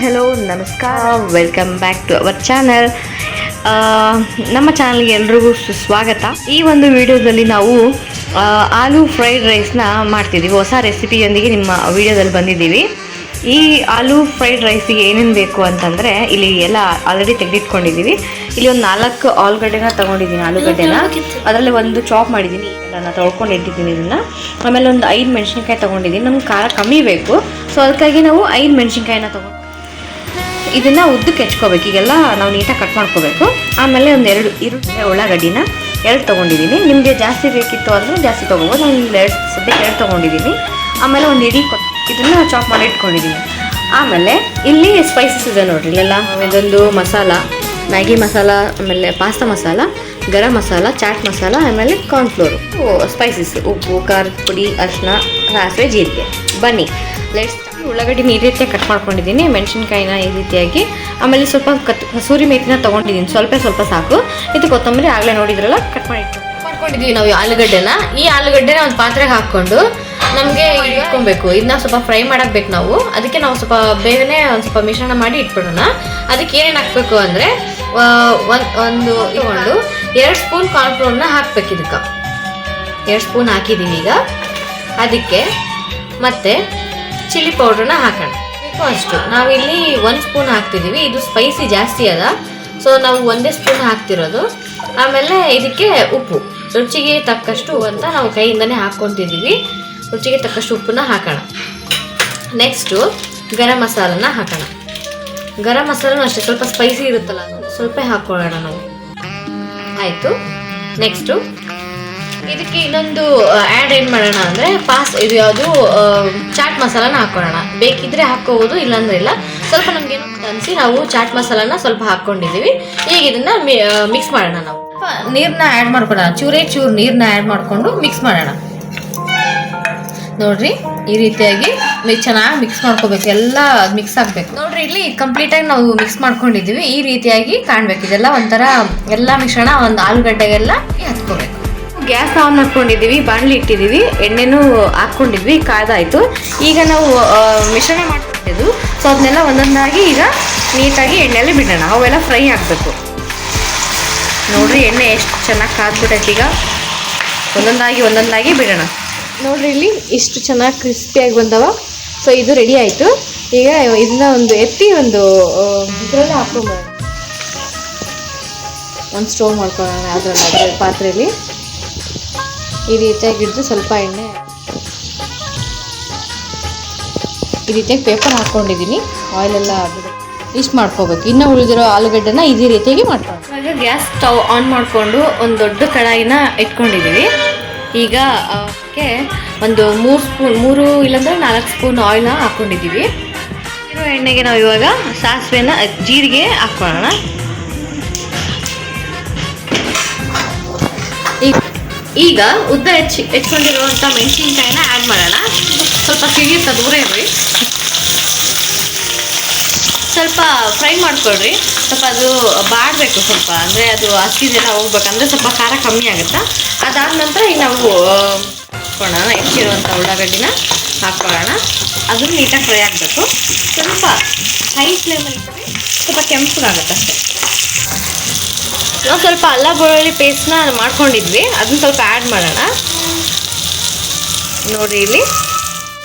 Hello ನಮಸ್ಕಾರ, welcome back to our channel. ನಮ್ಮ ಚಾನಲ್ಗೆ ಎಲ್ರಿಗೂ ಸುಸ್ವಾಗತ. ಈ ಒಂದು ವಿಡಿಯೋದಲ್ಲಿ ನಾವು ಆಲೂ ಫ್ರೈಡ್ ರೈಸ್ನ ಮಾಡ್ತಿದ್ದೀವಿ. ಹೊಸ ರೆಸಿಪಿಯೊಂದಿಗೆ ನಿಮ್ಮ ವಿಡಿಯೋದಲ್ಲಿ ಬಂದಿದ್ದೀವಿ. ಈ ಆಲೂ ಫ್ರೈಡ್ ರೈಸಿಗೆ ಏನೇನು ಬೇಕು ಅಂತಂದರೆ, ಇಲ್ಲಿ ಎಲ್ಲ ಆಲ್ರೆಡಿ ತೆಗೆದಿಟ್ಕೊಂಡಿದ್ದೀವಿ. ಇಲ್ಲಿ ಒಂದು 4 ಆಲೂಗಡ್ಡೆನ ತೊಗೊಂಡಿದ್ದೀನಿ. ಆಲೂಗಡ್ಡೆನ ಅದರಲ್ಲಿ ಒಂದು ಚಾಪ್ ಮಾಡಿದ್ದೀನಿ, ನಾನು ತೊಳ್ಕೊಂಡು ಇಟ್ಟಿದ್ದೀನಿ ಇದನ್ನು. ಆಮೇಲೆ ಒಂದು 5 ಮೆಣಸಿನ್ಕಾಯಿ ತೊಗೊಂಡಿದ್ದೀನಿ. ನಮ್ಗೆ ಖಾರ ಕಮ್ಮಿ ಬೇಕು, ಸೊ ಅದಕ್ಕಾಗಿ ನಾವು 5 ಮೆಣಸಿನ್ಕಾಯಿನ ತೊಗೊಂಡು ಇದನ್ನು ಉದ್ದಕ್ಕೆ ಹೆಚ್ಕೋಬೇಕು. ಈಗೆಲ್ಲ ನಾವು ನೀಟಾಗಿ ಕಟ್ ಮಾಡ್ಕೋಬೇಕು. ಆಮೇಲೆ ಒಂದು 2 ಉಳ್ಳಾಗಡ್ಡಿನ 2 ತೊಗೊಂಡಿದ್ದೀನಿ. ನಿಮಗೆ ಜಾಸ್ತಿ ಬೇಕಿತ್ತು ಅಂದರೆ ಜಾಸ್ತಿ ತೊಗೋಬೋದು. ನಾನು ಸದ್ಯಕ್ಕೆ 2 ತೊಗೊಂಡಿದ್ದೀನಿ. ಆಮೇಲೆ ಒಂದು ಇಡೀ ಇದನ್ನು ಚಾಪ್ ಮಾಡಿ ಇಟ್ಕೊಂಡಿದ್ದೀನಿ. ಆಮೇಲೆ ಇಲ್ಲಿ ಸ್ಪೈಸಸ್ ಇದೆ ನೋಡಿರಿ. ಇಲ್ಲೆಲ್ಲ ಇದೊಂದು ಮಸಾಲ, ಮ್ಯಾಗಿ ಮಸಾಲ, ಆಮೇಲೆ ಪಾಸ್ತಾ ಮಸಾಲ, ಗರಂ ಮಸಾಲ, ಚಾಟ್ ಮಸಾಲ, ಆಮೇಲೆ ಕಾರ್ನ್ಫ್ಲೋರು, ಸ್ಪೈಸಸ್, ಉಪ್ಪು, ಖಾರದ ಪುಡಿ, ಅರಿಶಿನ, ಸಾಸಿವೆ, ಜೀರಿಗೆ. ಬನ್ನಿ ಲೆಟ್ಸ್. ಉಳ್ಳಾಗಡ್ಡಿ ಈ ರೀತಿಯಾಗಿ ಕಟ್ ಮಾಡ್ಕೊಂಡಿದ್ದೀನಿ, ಮೆಣಸಿನ್ಕಾಯಿನ ಈ ರೀತಿಯಾಗಿ. ಆಮೇಲೆ ಸ್ವಲ್ಪ ಕಸೂರಿ ಮೇಥಿನ ತೊಗೊಂಡಿದ್ದೀನಿ, ಸ್ವಲ್ಪ ಸಾಕು. ಇದು ಕೊತ್ತಂಬರಿ ಆಗಲೇ ನೋಡಿದ್ರಲ್ಲ ಕಟ್ ಮಾಡ್ಕೊಂಡಿದ್ದೀವಿ ನಾವು ಆಲೂಗಡ್ಡೆನ. ಈ ಆಲೂಗಡ್ಡೆನ ಒಂದು ಪಾತ್ರೆಗೆ ಹಾಕ್ಕೊಂಡು ನಮಗೆ ಇಟ್ಕೊಬೇಕು. ಇದನ್ನ ಸ್ವಲ್ಪ ಫ್ರೈ ಮಾಡಕ್ಕೆ ಬೇಕು ನಾವು. ಅದಕ್ಕೆ ನಾವು ಸ್ವಲ್ಪ ಬೇಗನೆ ಒಂದು ಸ್ವಲ್ಪ ಮಿಶ್ರಣ ಮಾಡಿ ಇಟ್ಬಿಡೋಣ. ಅದಕ್ಕೆ ಏನೇನು ಹಾಕಬೇಕು ಅಂದರೆ, ಒಂದು ಇಟ್ಕೊಂಡು 2 ಸ್ಪೂನ್ ಕಾರ್ನ್ಫ್ಲೋರ್ನ ಹಾಕ್ಬೇಕು. ಇದಕ್ಕೆ 2 ಸ್ಪೂನ್ ಹಾಕಿದ್ದೀವಿ. ಈಗ ಅದಕ್ಕೆ ಮತ್ತೆ ಚಿಲ್ಲಿ ಪೌಡ್ರನ್ನ ಹಾಕೋಣ. ಅಷ್ಟು ನಾವಿಲ್ಲಿ 1 ಸ್ಪೂನ್ ಹಾಕ್ತಿದ್ದೀವಿ. ಇದು ಸ್ಪೈಸಿ ಜಾಸ್ತಿ ಅದ, ಸೊ ನಾವು 1 ಸ್ಪೂನ್ ಹಾಕ್ತಿರೋದು. ಆಮೇಲೆ ಇದಕ್ಕೆ ಉಪ್ಪು ರುಚಿಗೆ ತಕ್ಕಷ್ಟು ಅಂತ ನಾವು ಕೈಯಿಂದನೇ ಹಾಕ್ಕೊತಿದ್ದೀವಿ. ರುಚಿಗೆ ತಕ್ಕಷ್ಟು ಉಪ್ಪನ್ನ ಹಾಕೋಣ. ನೆಕ್ಸ್ಟು ಗರಂ ಮಸಾಲನ ಹಾಕೋಣ. ಗರಂ ಮಸಾಲನೂ ಅಷ್ಟೇ ಸ್ವಲ್ಪ ಸ್ಪೈಸಿ ಇರುತ್ತಲ್ಲ, ಸ್ವಲ್ಪ ಹಾಕ್ಕೊಳ್ಳೋಣ ನಾವು. ಆಯಿತು. ನೆಕ್ಸ್ಟು ಇದಕ್ಕೆ ಇನ್ನೊಂದು ಆ್ಯಡ್ ಏನು ಮಾಡೋಣ ಅಂದರೆ, ಇದು ಯಾವುದು ಚಾಟ್ ಮಸಾಲಾನ ಹಾಕ್ಕೊಳ್ಳೋಣ. ಬೇಕಿದ್ರೆ ಹಾಕ್ಕೋಬೋದು, ಇಲ್ಲಾಂದ್ರೆ ಇಲ್ಲ. ಸ್ವಲ್ಪ ನಮಗೇನು ಅನಿಸಿ ನಾವು ಚಾಟ್ ಮಸಾಲಾನ ಸ್ವಲ್ಪ ಹಾಕ್ಕೊಂಡಿದ್ದೀವಿ. ಈಗ ಇದನ್ನು ಮಿಕ್ಸ್ ಮಾಡೋಣ. ನಾವು ನೀರನ್ನ ಆ್ಯಡ್ ಮಾಡ್ಕೊಳ್ಳೋಣ. ಚೂರು ನೀರನ್ನ ಆ್ಯಡ್ ಮಾಡಿಕೊಂಡು ಮಿಕ್ಸ್ ಮಾಡೋಣ. ನೋಡ್ರಿ, ಈ ರೀತಿಯಾಗಿ ಚೆನ್ನಾಗಿ ಮಿಕ್ಸ್ ಮಾಡ್ಕೋಬೇಕು. ಎಲ್ಲ ಮಿಕ್ಸ್ ಆಗಬೇಕು. ನೋಡ್ರಿ, ಇಲ್ಲಿ ಕಂಪ್ಲೀಟಾಗಿ ನಾವು ಮಿಕ್ಸ್ ಮಾಡ್ಕೊಂಡಿದ್ದೀವಿ. ಈ ರೀತಿಯಾಗಿ ಕಾಣಬೇಕು. ಇದೆಲ್ಲ ಒಂಥರ ಎಲ್ಲ ಮಿಶ್ರಣ ಒಂದು ಆಲೂಗಡ್ಡೆಗೆಲ್ಲ ಹತ್ಕೋಬೇಕು. ಗ್ಯಾಸ್ ಆನ್ ಮಾಡ್ಕೊಂಡಿದ್ದೀವಿ, ಬಾಣಲಿ ಇಟ್ಟಿದ್ದೀವಿ, ಎಣ್ಣೆನೂ ಹಾಕ್ಕೊಂಡಿದ್ವಿ, ಕಾದಾಯಿತು. ಈಗ ನಾವು ಮಿಶ್ರಣ ಮಾಡ್ಕೊಂಡಿದ್ದು, ಸೊ ಅದನ್ನೆಲ್ಲ ಒಂದೊಂದಾಗಿ ಈಗ ನೀಟಾಗಿ ಎಣ್ಣೆಯಲ್ಲಿ ಬಿಡೋಣ. ಅವೆಲ್ಲ ಫ್ರೈ ಆಗಬೇಕು. ನೋಡ್ರಿ, ಎಣ್ಣೆ ಎಷ್ಟು ಚೆನ್ನಾಗಿ ಕಾದ್ಬಿಟ್ಟೈತೆ. ಈಗ ಒಂದೊಂದಾಗಿ ಬಿಡೋಣ. ನೋಡ್ರಿ, ಇಲ್ಲಿ ಇಷ್ಟು ಚೆನ್ನಾಗಿ ಕ್ರಿಸ್ಪಿಯಾಗಿ ಬಂದವ. ಸೊ ಇದು ರೆಡಿ ಆಯಿತು. ಈಗ ಇದನ್ನ ಒಂದು ಎತ್ತಿ ಒಂದು ಇದರಲ್ಲಿ ಹಾಕ್ಕೊಂಬೋಣ. ಒಂದು ಸ್ಟೋವ್ ಮಾಡ್ಕೊಳ್ಳೋಣ. ಅದರಲ್ಲಿ ಪಾತ್ರೆಯಲ್ಲಿ ಈ ರೀತಿಯಾಗಿ ಹಿಡಿದು ಸ್ವಲ್ಪ ಎಣ್ಣೆ ಈ ರೀತಿಯಾಗಿ ಪೇಪರ್ ಹಾಕ್ಕೊಂಡಿದ್ದೀನಿ. ಆಯಿಲೆಲ್ಲ ಇಷ್ಟು ಮಾಡ್ಕೋಬೇಕು. ಇನ್ನೂ ಉಳಿದಿರೋ ಆಲೂಗಡ್ಡೆನ ಇದೇ ರೀತಿಯಾಗಿ ಮಾಡ್ಕೊಂಡು ಇವಾಗ ಗ್ಯಾಸ್ ಸ್ಟವ್ ಆನ್ ಮಾಡಿಕೊಂಡು ಒಂದು ದೊಡ್ಡ ಕಡಾಯಿನ ಇಟ್ಕೊಂಡಿದ್ದೀವಿ. ಈಗ ಅದಕ್ಕೆ ಒಂದು 3 ಇಲ್ಲಾಂದರೆ 4 ಸ್ಪೂನ್ ಆಯಿಲ್ನ ಹಾಕ್ಕೊಂಡಿದ್ದೀವಿ. ಇರೋ ಎಣ್ಣೆಗೆ ನಾವು ಇವಾಗ ಸಾಸಿವೆನ, ಜೀರಿಗೆ ಹಾಕ್ಕೊಳ್ಳೋಣ. ಈಗ ಉದ್ದ ಹೆಚ್ಕೊಂಡಿರುವಂಥ ಮೆಣಸಿನ್ಕಾಯಿನ ಆ್ಯಡ್ ಮಾಡೋಣ. ಸ್ವಲ್ಪ ಸಿಡಿಯುತ್ತ ದೂರ ಇರ್ರಿ. ಸ್ವಲ್ಪ ಫ್ರೈ ಮಾಡ್ಕೊಳ್ರಿ. ಸ್ವಲ್ಪ ಅದು ಬಾಡಬೇಕು ಸ್ವಲ್ಪ, ಅಂದರೆ ಅದು ಹಸಿದೆಲ್ಲ ಹೋಗ್ಬೇಕಂದ್ರೆ ಸ್ವಲ್ಪ ಖಾರ ಕಮ್ಮಿ ಆಗುತ್ತಾ. ಅದಾದ ನಂತರ ಈಗ ನಾವು ಹಾಕ್ಕೊಳ್ಳೋಣ. ಹೆಚ್ಚಿರುವಂಥ ಉಳ್ಳಾಗಡ್ಡಿನ ಹಾಕ್ಕೊಳ್ಳೋಣ. ಅದು ನೀಟಾಗಿ ಫ್ರೈ ಆಗಬೇಕು. ಸ್ವಲ್ಪ ಹೈ ಫ್ಲೇಮಲ್ಲಿ ಸ್ವಲ್ಪ ಕೆಂಪಗಾಗುತ್ತೆ ಅಷ್ಟೇ. ನಾವು ಸ್ವಲ್ಪ ಅಲ್ಲ ಬೆಳ್ಳುಳ್ಳಿ ಪೇಸ್ಟ್ನ ಮಾಡ್ಕೊಂಡಿದ್ವಿ, ಅದನ್ನ ಸ್ವಲ್ಪ ಆ್ಯಡ್ ಮಾಡೋಣ. ನೋಡಿರಿ, ಇಲ್ಲಿ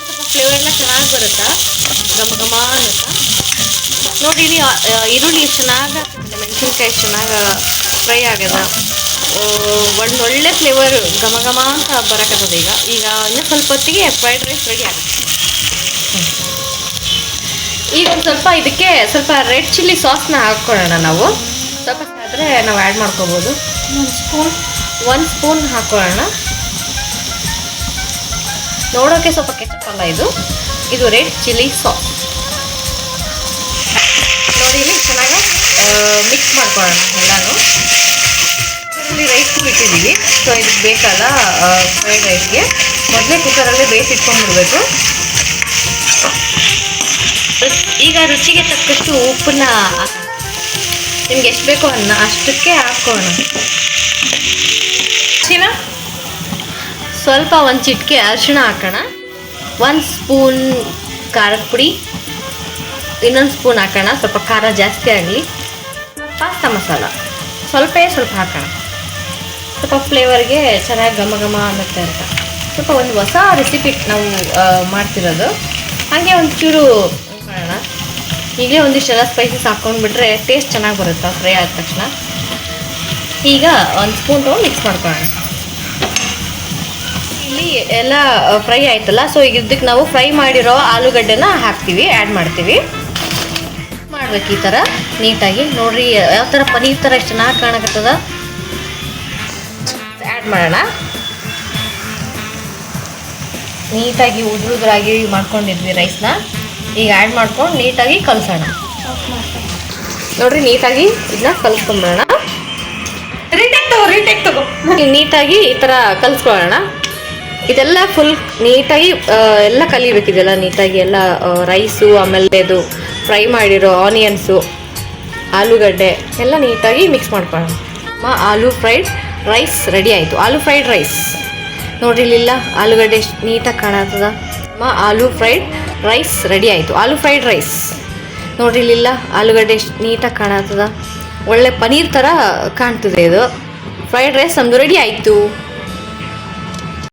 ಸ್ವಲ್ಪ ಫ್ಲೇವರ್ ಎಲ್ಲ ಚೆನ್ನಾಗಿ ಬರುತ್ತಾ, ಘಮ ಅನ್ನುತ್ತಾ. ನೋಡಿ, ಇಲ್ಲಿ ಈರುಳ್ಳಿ ಚೆನ್ನಾಗಿ, ಮೆಣಸಿನ್ಕಾಯಿ ಚೆನ್ನಾಗಿ ಫ್ರೈ ಆಗ್ಯದ. ಒಳ್ಳೆ ಫ್ಲೇವರ್ ಘಮ ಅಂತ ಬರಕತ್ತದ. ಈಗ ಇನ್ನೂ ಸ್ವಲ್ಪ ಹೊತ್ತಿಗೆ ಫ್ರೈಡ್ ರೈಸ್ ರೆಡಿ ಆಗುತ್ತೆ. ಈಗ ಒಂದು ಸ್ವಲ್ಪ ಇದಕ್ಕೆ ಸ್ವಲ್ಪ ರೆಡ್ ಚಿಲ್ಲಿ ಸಾಸ್ನ ಹಾಕ್ಕೊಳ್ಳೋಣ. ನಾವು ಸ್ವಲ್ಪ ಆದರೆ ನಾವು ಆ್ಯಡ್ ಮಾಡ್ಕೋಬೋದು. 1 ಸ್ಪೂನ್ ಹಾಕ್ಕೊಳ್ಳೋಣ. ನೋಡೋಕ್ಕೆ ಸ್ವಲ್ಪ ಕೆಚಪ್ ಅಲ್ಲ, ಇದು ರೆಡ್ ಚಿಲ್ಲಿ ಸಾಸ್. ನೋಡಿ, ಇಲ್ಲಿ ಚೆನ್ನಾಗಿ ಮಿಕ್ಸ್ ಮಾಡ್ಕೊಳ್ಳೋಣ ಎಲ್ಲನೂ. ಇಲ್ಲಿ ರೈಸ್ ಇಟ್ಟಿದ್ದೀವಿ. ಸೊ ಇದಕ್ಕೆ ಬೇಕಲ್ಲ ಫ್ರೈಡ್ ರೈಸ್ಗೆ, ಮೊದಲೇ ಕುಕ್ಕರಲ್ಲೇ ಬೇಯಿಸಿಟ್ಕೊಂಡ್ಬಿಡ್ಬೇಕು. ಈಗ ರುಚಿಗೆ ತಕ್ಕಷ್ಟು ಉಪ್ಪನ್ನ ನಿಮ್ಗೆ ಎಷ್ಟು ಬೇಕೋ ಅಷ್ಟಕ್ಕೆ ಹಾಕ್ಕೊಳ್ಳೋಣ. ಸ್ವಲ್ಪ ಒಂದು ಚಿಟಿಕೆ ಅರಿಶಿಣ ಹಾಕೋಣ. 1 ಸ್ಪೂನ್ ಖಾರದ ಪುಡಿ, ಇನ್ನೊಂದು ಸ್ಪೂನ್ ಹಾಕೋಣ, ಸ್ವಲ್ಪ ಖಾರ ಜಾಸ್ತಿ ಆಗಲಿ. ಪಾಸ್ತಾ ಮಸಾಲ ಸ್ವಲ್ಪ ಹಾಕೋಣ, ಸ್ವಲ್ಪ ಫ್ಲೇವರ್ಗೆ ಚೆನ್ನಾಗಿ ಘಮ ಘಮ ಅನ್ನುತ್ತೆ ಅಂತ. ಸ್ವಲ್ಪ ಒಂದು ಹೊಸ ರೆಸಿಪಿ ನಾವು ಮಾಡ್ತಿರೋದು, ಹಾಗೆ ಒಂದು ಚೂರು ಮಾಡೋಣ. ಹೀಗೆ ಒಂದಿಷ್ಟೆಲ್ಲ ಸ್ಪೈಸಸ್ ಹಾಕ್ಕೊಂಡ್ಬಿಟ್ರೆ ಟೇಸ್ಟ್ ಚೆನ್ನಾಗಿ ಬರುತ್ತೆ ಫ್ರೈ ಆದ ತಕ್ಷಣ. ಈಗ ಒಂದು ಸ್ಪೂನ್ ತೊಗೊಂಡು ಮಿಕ್ಸ್ ಮಾಡ್ಕೊಳ್ಳೋಣ. ಇಲ್ಲಿ ಎಲ್ಲ ಫ್ರೈ ಆಯ್ತಲ್ಲ, ಸೊ ಈಗ ಇದಕ್ಕೆ ನಾವು ಫ್ರೈ ಮಾಡಿರೋ ಆಲೂಗಡ್ಡೆನ ಹಾಕ್ತೀವಿ, ಆ್ಯಡ್ ಮಾಡ್ತೀವಿ. ಮಾಡ್ಬೇಕು ಈ ಥರ ನೀಟಾಗಿ. ನೋಡಿರಿ ಯಾವ ಥರ ಪನೀರ್ ಥರ ಎಷ್ಟು ಚೆನ್ನಾಗಿ ಕಾಣಕತ್ತದ. ಆ್ಯಡ್ ಮಾಡೋಣ. ನೀಟಾಗಿ ಉದುರಾಗಿ ಮಾಡ್ಕೊಂಡಿದ್ವಿ ರೈಸ್ನ, ಈಗ ಆ್ಯಡ್ ಮಾಡ್ಕೊಂಡು ನೀಟಾಗಿ ಕಲಸೋಣ. ನೋಡಿರಿ ನೀಟಾಗಿ ಇದನ್ನ ಕಲಿಸ್ಕೊಂಬಿಡೋಣ. ರೀಟೇಕ್ ತಗೋ. ನೀಟಾಗಿ ಈ ಥರ ಕಲಿಸ್ಕೊಳ್ಳೋಣ. ಇದೆಲ್ಲ ಫುಲ್ ನೀಟಾಗಿ ಎಲ್ಲ ಕಲಿಬೇಕಿದೆಲ್ಲ ನೀಟಾಗಿ, ಎಲ್ಲ ರೈಸು, ಆಮೇಲೆ ಇದು ಫ್ರೈ ಮಾಡಿರೋ ಆನಿಯನ್ಸು, ಆಲೂಗಡ್ಡೆ ಎಲ್ಲ ನೀಟಾಗಿ ಮಿಕ್ಸ್ ಮಾಡ್ಕೊಳ್ಳೋಣ. ಆಲೂ ಫ್ರೈಡ್ ರೈಸ್ ರೆಡಿ ಆಯಿತು. ಆಲೂ ಫ್ರೈಡ್ ರೈಸ್ ನೋಡಿರಿ, ಇಲ್ಲಿಲ್ಲ ಆಲೂಗಡ್ಡೆ ಎಷ್ಟು ನೀಟಾಗಿ ಕಾಣತ್ತದ. ಆಲೂ ಫ್ರೈಡ್ ರೈಸ್ ರೆಡಿ ಆಯಿತು. ಆಲೂ ಫ್ರೈಡ್ ರೈಸ್ ನೋಡಿರಿ, ಇಲ್ಲಿಲ್ಲ ಆಲೂಗಡ್ಡೆ ಎಷ್ಟು ನೀಟಾಗಿ ಕಾಣತ್ತದ. ಒಳ್ಳೆ ಪನೀರ್ ಥರ ಕಾಣ್ತದೆ ಇದು. ಫ್ರೈಡ್ ರೈಸ್ ನಮ್ಮದು ರೆಡಿ ಆಯಿತು.